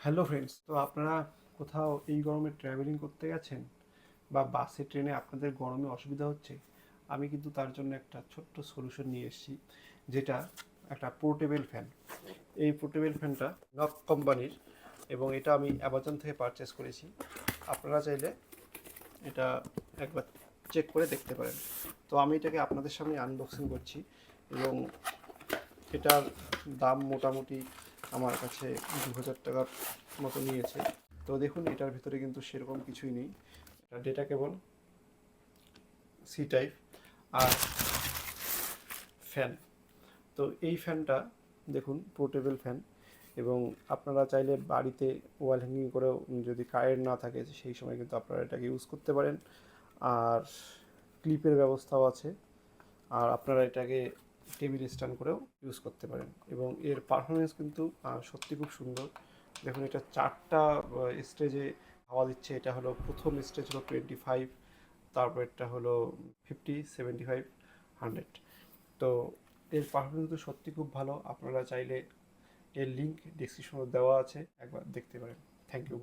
Hello friends, তো আপনারা কোথাও এই গরমে ট্রাভেলিং করতে গেছেন বা বাসে ট্রেনে আপনাদের গরমে অসুবিধা হচ্ছে? আমি কিন্তু তার জন্য একটা ছোট্ট সলিউশন নিয়ে এসেছি, যেটা একটা পোর্টেবল ফ্যান। এই পোর্টেবল ফ্যানটা নক কোম্পানির, এবং এটা আমি অ্যামাজন থেকে পারচেস করেছি। আপনারা চাইলে এটা একবার চেক করে দেখতে পারেন। তো আমি এটাকে আপনাদের সামনে আনবক্সিং করছি, এবং এটার দাম মোটামুটি আমার কাছে 2000 টাকার মতো নিয়েছে। তো দেখুন, এটার ভিতরে কিন্তু সেরকম কিছুই নেই। এটা ডেটা কেবল, সি টাইপ, আর ফ্যান। তো এই ফ্যানটা দেখুন, পোর্টেবল ফ্যান, এবং আপনারা চাইলে বাড়িতে ওয়াল হ্যাঙ্গিং করেও, যদি কারেন্ট না থাকে সেই সময় কিন্তু আপনারা এটাকে ইউজ করতে পারেন। আর ক্লিপের ব্যবস্থাও আছে, আর আপনারা এটাকে টেবিল স্ট্যান্ড করেও ইউজ করতে পারেন। এবং এর পারফরমেন্স কিন্তু সত্যি খুব সুন্দর। দেখুন, এটা 4টা স্টেজে হাওয়া দিচ্ছে। এটা হলো প্রথম স্টেজ হলো 25, তারপর এটা হলো 50, 75, 100। তো এর পারফরমেন্স কিন্তু সত্যি খুব ভালো। আপনারা চাইলে এর লিঙ্ক ডিসক্রিপশনে দেওয়া আছে, একবার দেখতে পারেন। Thank you.